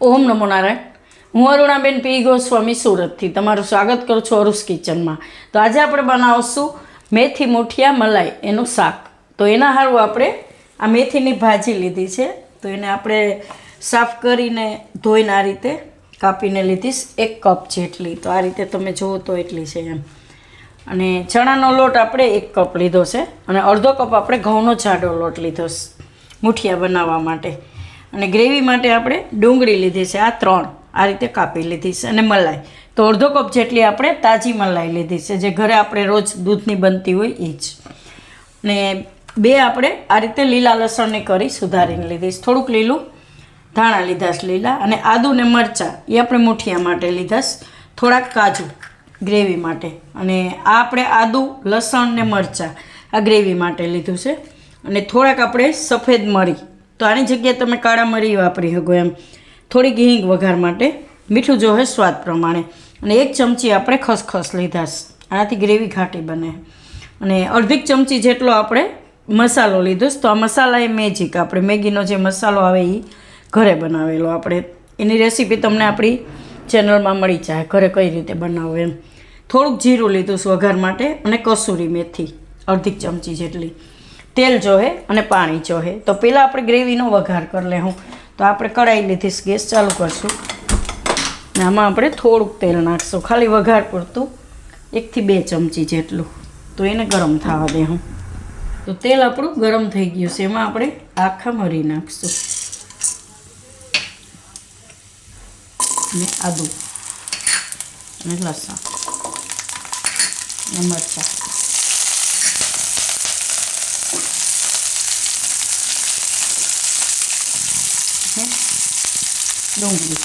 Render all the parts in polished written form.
ઓમ નમો નારાયણ. હું અરુણાબેન પી ગોસ્વામી સુરતથી તમારું સ્વાગત કરું છું અરુસ કિચનમાં. તો આજે આપણે બનાવશું મેથી મુઠિયા મલાઈ એનું શાક. તો એના સારું આપણે આ મેથીની ભાજી લીધી છે. તો એને આપણે સાફ કરીને ધોઈને આ રીતે કાપીને લીધીશ 1 કપ જેટલી. તો આ રીતે તમે જુઓ તો એટલી છે એમ. અને ચણાનો લોટ આપણે 1 કપ લીધો છે અને અડધો કપ આપણે ઘઉંનો જાડો લોટ લીધો છે મુઠિયા બનાવવા માટે. અને ગ્રેવી માટે આપણે ડુંગળી લીધી છે આ 3 આ રીતે કાપી લીધી છે. અને મલાઈ તો અડધો કપ જેટલી આપણે તાજી મલાઈ લીધી છે જે ઘરે આપણે રોજ દૂધની બનતી હોય એ જ. ને 2 આપણે આ રીતે લીલા લસણની કરી સુધારીને લીધી છે. થોડુંક લીલું ધાણા લીધા છે લીલા. અને આદુ ને મરચાં એ આપણે મુઠિયા માટે લીધા છે. થોડાક કાજુ ગ્રેવી માટે. અને આ આપણે આદુ લસણ ને મરચાં આ ગ્રેવી માટે લીધું છે. અને થોડાક આપણે સફેદ મરી, તો આની જગ્યાએ તમે કાળા મરી વાપરી શકો એમ. થોડીક હિંગ વઘાર માટે, મીઠું જોવે સ્વાદ પ્રમાણે. અને 1 ચમચી આપણે ખસખસ લીધા છે, આનાથી ગ્રેવી ઘાટી બને. અને અડધી ચમચી જેટલો આપણે મસાલો લીધો છે. તો આ મસાલા એ મેજિક, આપણે મેગીનો જે મસાલો આવે એ ઘરે બનાવેલો. આપણે એની રેસીપી તમને આપણી ચેનલમાં મળી જાય ઘરે કઈ રીતે બનાવો એમ. થોડુંક જીરું લીધું છે વઘાર માટે. અને કસૂરી મેથી અડધી ચમચી જેટલી. તેલ જોહે અને પાણી જોહે. તો પહેલાં આપણે ગ્રેવીનો વઘાર કરી લેવું. તો આપણે કઢાઈ લીધીશ, ગેસ ચાલુ કરશું. ને આમાં આપણે થોડુંક તેલ નાખશું, ખાલી વઘાર પૂરતું 1 થી 2 ચમચી જેટલું. તો એને ગરમ થવા દેવું. તો તેલ આપણું ગરમ થઈ ગયું છે. એમાં આપણે આખા મરી નાખશું અને આદુ અને લસણ અને મરચાં. ડુંગળી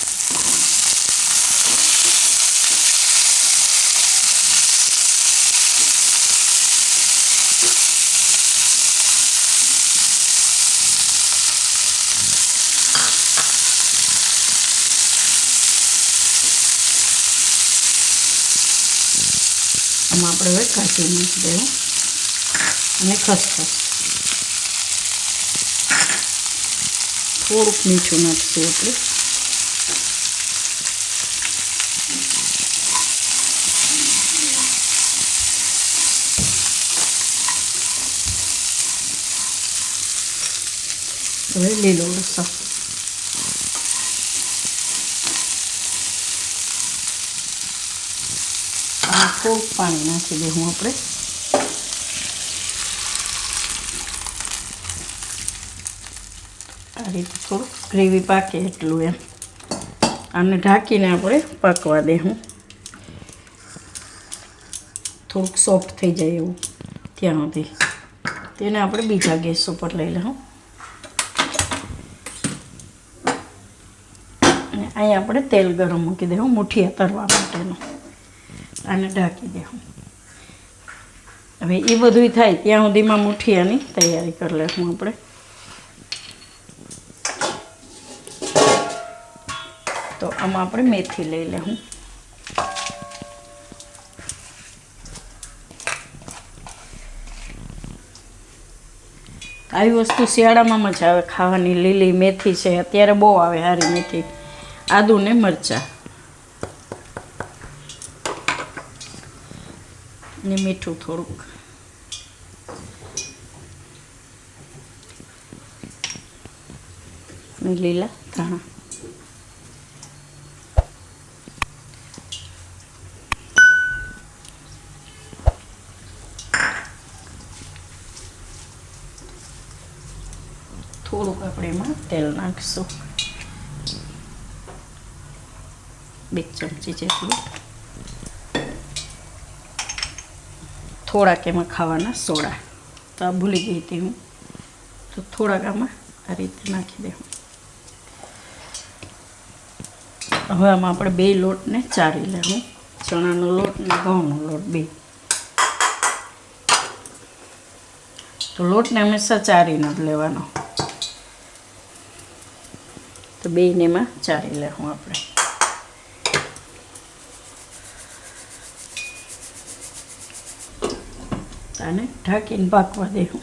આમાં આપણે હવે કાચી નાખી દેવું અને ખસખસ. થોડુંક મીઠું નાખીશું આપણે. હવે લીલો લસણ. થોડુંક પાણી નાખી દઉં આપણે. આ રીતે થોડું ગ્રેવી પાકે એટલું એમ. આને ઢાંકીને આપણે પાકવા દેવું, થોડુંક સોફ્ટ થઈ જાય એવું ત્યાં સુધી. તેને આપણે બીજા ગેસ ઉપર લઈ લઉં. અને અહીં આપણે તેલ ગરમ મૂકી દેવું મુઠિયા તરવા માટેનું. આને ઢાંકી દેવું. હવે એ બધું થાય ત્યાં સુધીમાં મુઠિયાની તૈયારી કરી લેવું આપણે. તો આમાં આપણે મેથી લઈ લેવું. આવી વસ્તુ શિયાળામાં મજા આવે ખાવાની. લીલી મેથી છે અત્યારે બહુ આવે સારી મેથી. આદુ ને મરચાં ને મીઠું થોડુંક. ને લીલા ધાણા. થોડુંક આપણે એમાં તેલ નાખીશું, 2 ચમચી જેટલું. થોડાક એમાં ખાવાના સોડા, તો આ ભૂલી ગઈ હતી હું. તો થોડાક આમાં આ રીતે નાખી દેવું. હવે આમાં આપણે 2 લોટને ચારી લેવું, ચણાનો લોટ ને ઘઉંનો લોટ 2. તો લોટને હંમેશા ચારીને જ લેવાનો. તો 2ને એમાં ચારી લેવું આપણે. આને ઢાંકીને પાકવા દેવું.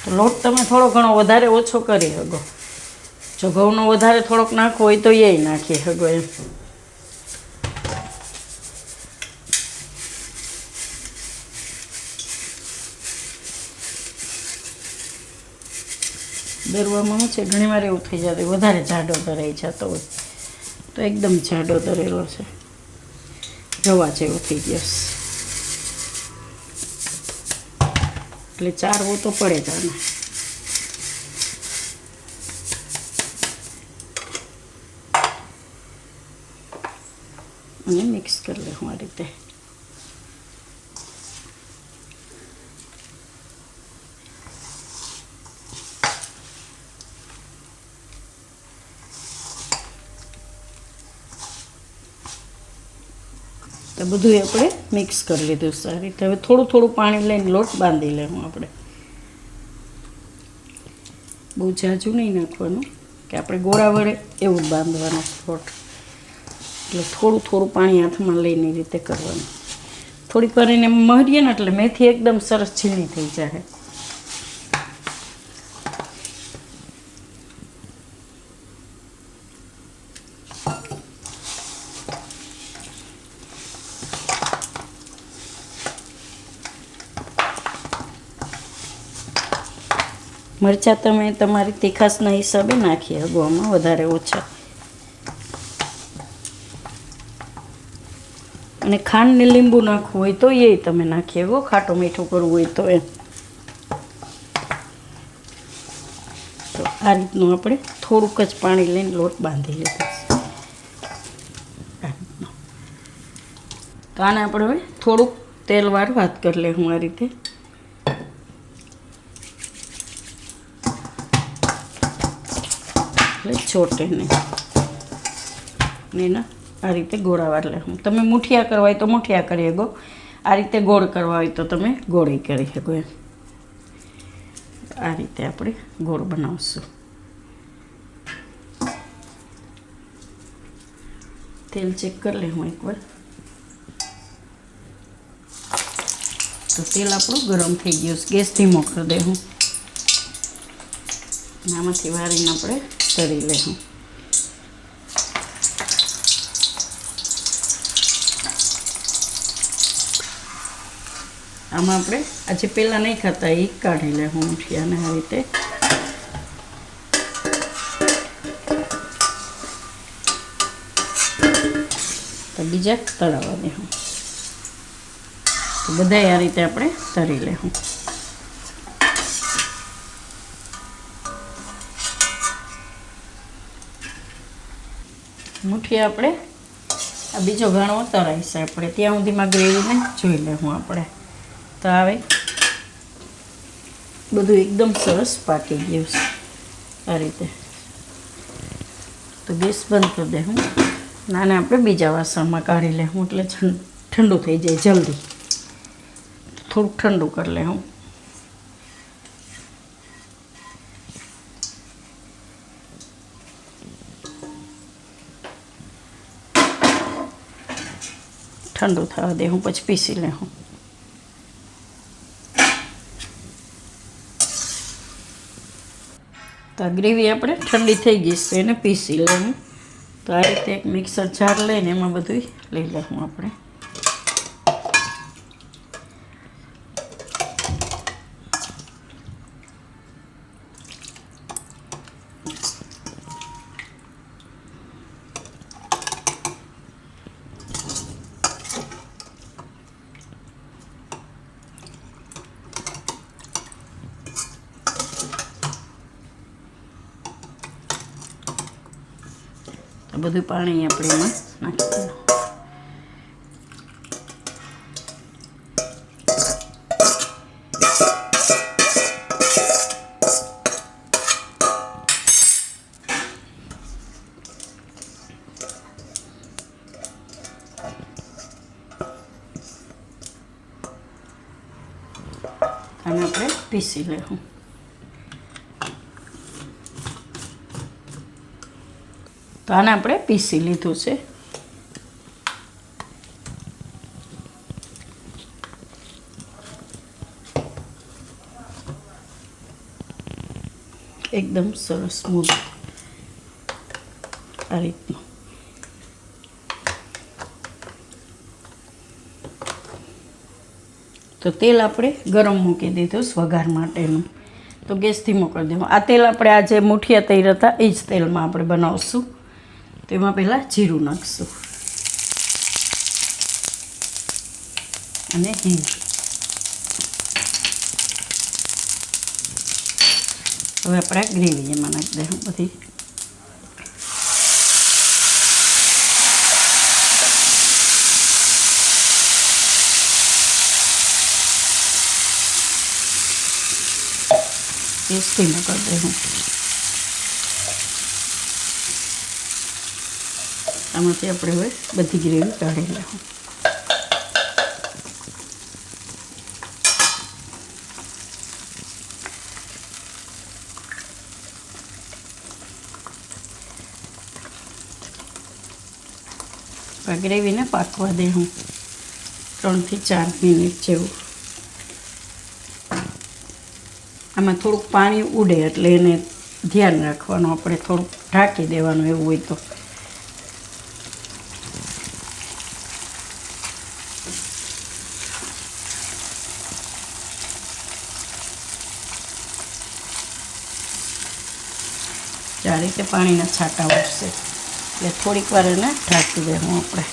તો લોટ તમે થોડો ઘણો વધારે ઓછો કરી શકો. જો ઘઉંનો વધારે થોડોક નાખવો હોય તો એ નાખી શકો એમ. દરવામાં શું છે, ઘણી વાર એવું થઈ જતું વધારે જાડો દરાઈ જતો હોય, તો એકદમ જાડો દરેલો છે, રવા જેવો થઈ ગયો એટલે ચારવું તો પડે જ આને. અને મિક્સ કરી લઉં આ રીતે. તો બધું આપણે મિક્સ કરી લીધું સારી રીતે. હવે થોડું થોડું પાણી લઈને લોટ બાંધી લેવું આપણે. બહુ ઝાઝું નહીં નાખવાનું કે આપણે ગોળા વડે એવું જ બાંધવાનો લોટ. એટલે થોડું થોડું પાણી હાથમાં લઈને એ રીતે કરવાનું. થોડીક વાર એને મરીએ ને એટલે મેથી એકદમ સરસ ઝીણી થઈ જાય. મરચાં તમે તમારી તીખાસના હિસાબે નાખી શકો, આમાં વધારે ઓછા. અને ખાંડ ને લીંબુ નાખવું હોય તો એ તમે નાખી શકો, ખાટું મીઠું કરવું હોય તો એમ. તો આ રીતનું આપણે થોડુંક જ પાણી લઈને લોટ બાંધી લીધો. તો આને આપણે હવે થોડુંક તેલવાળું હાથ કરી લે હું આ રીતે. એટલે ચોટે નહીં ને એના આ રીતે ગોળા વાળ લે. તમે મુઠિયા કરવા હોય તો મુઠિયા કરી શકો, આ રીતે ગોળ કરવા હોય તો તમે ગોળી કરી શકો એમ. આ રીતે આપણે ગોળ બનાવશું. તેલ ચેક કરી લે હું એકવાર. તો તેલ આપણું ગરમ થઈ ગયું. ગેસ ધીમો કરી દે હું. આમાંથી વારીને આપણે તળી લેવું. આમાં આપણે આજે પહેલાં નહીં ખાતા એ કાઢી લે હું મુઠિયાને આ રીતે. તો બીજા તળાવવા દે હું. તો બધાય આ રીતે આપણે તળી લેવું. મુઠિયા આપણે આ બીજો ઘણો તરાય છે આપણે, ત્યાં સુધીમાં ગ્રેવીને જોઈ લેવું આપણે. તો આવે બધું એકદમ સરસ પાકી ગયું છે આ રીતે. તો ગેસ બંધ કરી દે હું. નાને આપણે બીજા વાસણમાં કાઢી લે હું, એટલે ઠંડુ થઈ જાય જલ્દી. થોડુંક ઠંડુ કરી લે હું. ઠંડુ થવા દે હું, પછી પીસી લે હું. તો આ ગ્રેવી આપણે ઠંડી થઈ ગઈ છે, એને પીસી લેવું. તો આ રીતે એક મિક્સર જાર લઈને એમાં બધું લઈ લેવું આપણે. બધું પાણી આપણે એમાં નાખી દેવું. અને આપણે પીસી લેવું. તો આને આપણે પીસી લીધું છે. એકદમ સરસ સ્મૂથ આ રીતનું. તો તેલ આપણે ગરમ મૂકી દીધું વઘાર માટેનું. તો ગેસ ધીમો કરી દેવું. આ તેલ આપણે આ જે મુઠિયા તૈયાર હતા એ જ તેલમાં આપણે બનાવશું. તો એમાં પહેલાં જીરું નાખશું અને હિંગ. હવે આપણે ગ્રેવી એમાં નાખી દઈશું બધી. ગેસ ધીમો કરી દઈશું. આમાંથી આપણે હવે બધી ગ્રેવી કાઢી લઈશું. ગ્રેવીને પાકવા દઈશું 3 થી 4 મિનિટ જેવું. આમાં થોડુંક પાણી ઉડે એટલે એને ધ્યાન રાખવાનું, આપણે થોડુંક ઢાંકી દેવાનું એવું હોય તો. આ રીતે પાણીના છાંટા ઉઠશે એટલે થોડીક વાર એને ઢાંકી દેવું આપણે.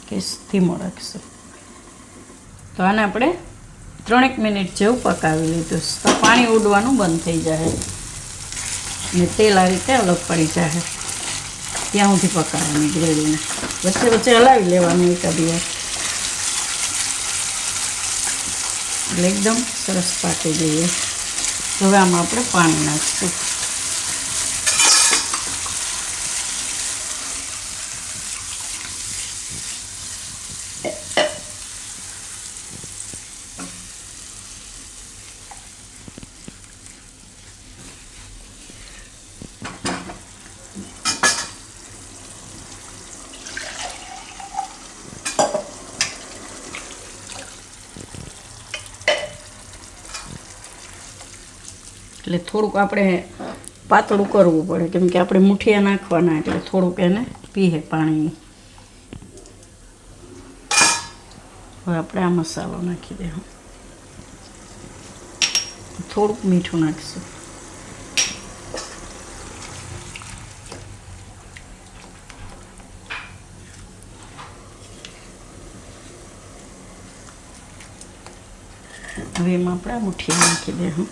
ગેસ ધીમો રાખશું. તો આને આપણે 3 મિનિટ જેવું પકાવી લીધું. તો પાણી ઉડવાનું બંધ થઈ જાય ને તેલ આ રીતે અલગ પડી જાય ત્યાં સુધી પકાવવાની ગ્રેવીને. વચ્ચે વચ્ચે હલાવી લેવાનું એકાદી વાર એટલે એકદમ સરસ પાકી જઈએ. હવે આમાં આપણે પાણી નાખીશું. એટલે થોડુંક આપણે પાતળું કરવું પડે કેમ કે આપણે મુઠિયા નાખવાના એટલે થોડુંક એને પીએ પાણી. હવે આપણે આ મસાલો નાખી દઈશું. થોડુંક મીઠું નાખીશું. હવે એમાં આપણે આ મુઠિયા નાખી દઈશું.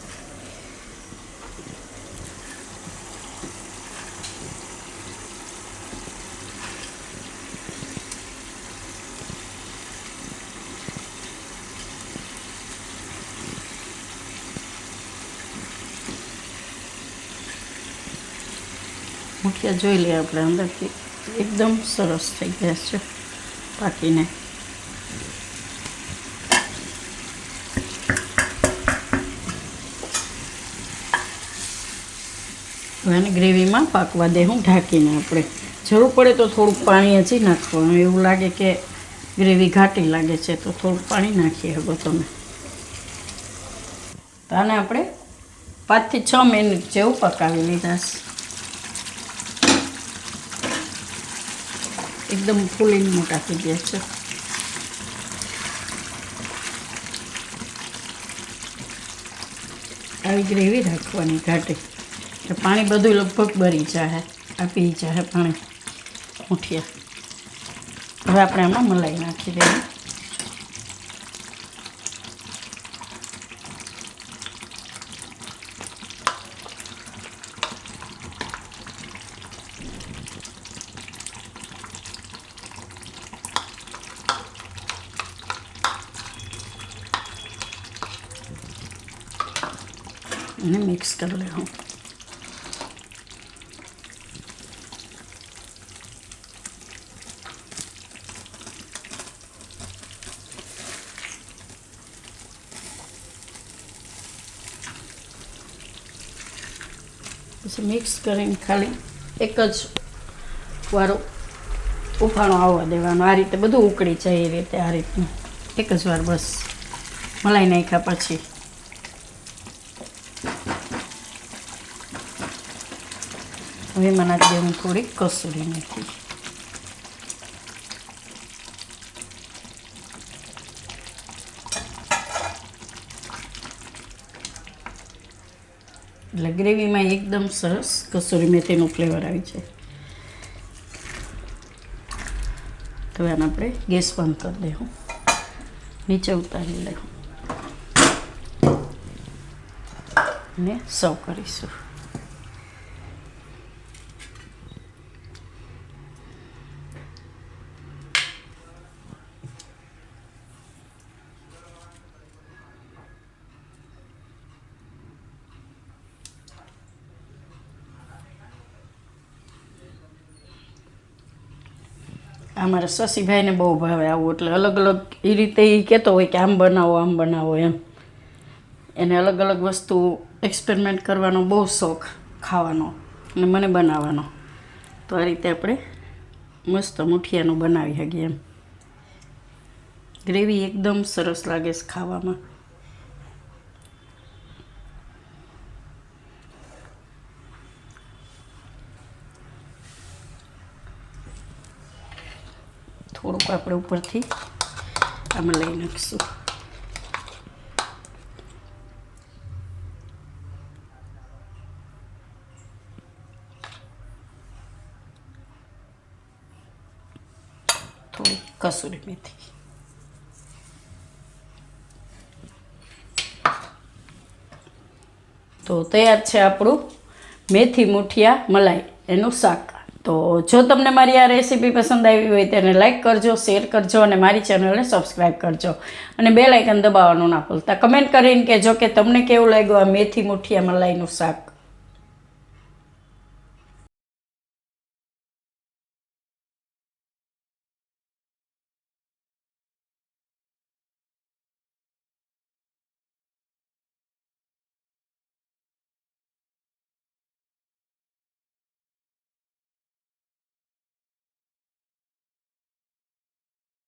મુઠિયા જોઈ લઈએ આપણે અંદરથી એકદમ સરસ થઈ ગયા છે પાકીને. હવે ગ્રેવીમાં પાકવા દેવું ઢાંકીને. આપણે જરૂર પડે તો થોડુંક પાણી હજી નાખવાનું. એવું લાગે કે ગ્રેવી ઘાટી લાગે છે તો થોડુંક પાણી નાખીએ. હવે તમે તો આને આપણે 5 થી 6 મિનિટ જેવું પકાવી લીધા છે. એકદમ ફૂલીને મોટા થઈ ગયા છે. આવી ગ્રેવી રાખવાની ઘાટી. પાણી બધું લગભગ બળી જાય, આ પી જાય પાણી મુઠિયા. હવે આપણે આમાં મલાઈ નાખી દઈએ. અને મિક્સ કરી લેવું. પછી મિક્સ કરીને ખાલી એક જ વારો ઉફાણો આવવા દેવાનો. આ રીતે બધું ઉકળી જાય એ રીતે આ રીતનું એક જ વાર બસ મલાઈ નાખ્યા પછી. હવે એમાં નાખી દઉં થોડી કસૂરી મેથી. એટલે ગ્રેવીમાં એકદમ સરસ કસૂરી મેથીનું ફ્લેવર આવી છે. તો એને આપણે ગેસ બંધ કરી દઈશું, નીચે ઉતારી લઈશું ને સર્વ કરીશું. અમારા શશીભાઈને બહુ ભાવે આવું, એટલે અલગ અલગ એ રીતે એ કહેતો હોય કે આમ બનાવો એમ. એને અલગ અલગ વસ્તુ એક્સપેરિમેન્ટ કરવાનો બહુ શોખ, ખાવાનો અને મને બનાવવાનો. તો આ રીતે આપણે મસ્ત મુઠિયાનું બનાવી શકીએ એમ. ગ્રેવી એકદમ સરસ લાગે છે ખાવામાં. થોડુંક આપણે ઉપરથી આમાં લઈ નાખીશું. થોડી કસૂરી મેથી. તો તૈયાર છે આપણું મેથી મુઠિયા મલાઈ એનું શાક. તો જો તમને મારી આ રેસીપી પસંદ આવી હોય તેને લાઇક કરજો, શેર કરજો અને મારી ચેનલને સબસ્ક્રાઈબ કરજો અને બેલ આઇકન દબાવવાનું ના ભૂલતા. કમેન્ટ કરીને કહેજો કે તમને કેવું લાગ્યું આ મેથી મુઠિયા મલાઈનું શાક.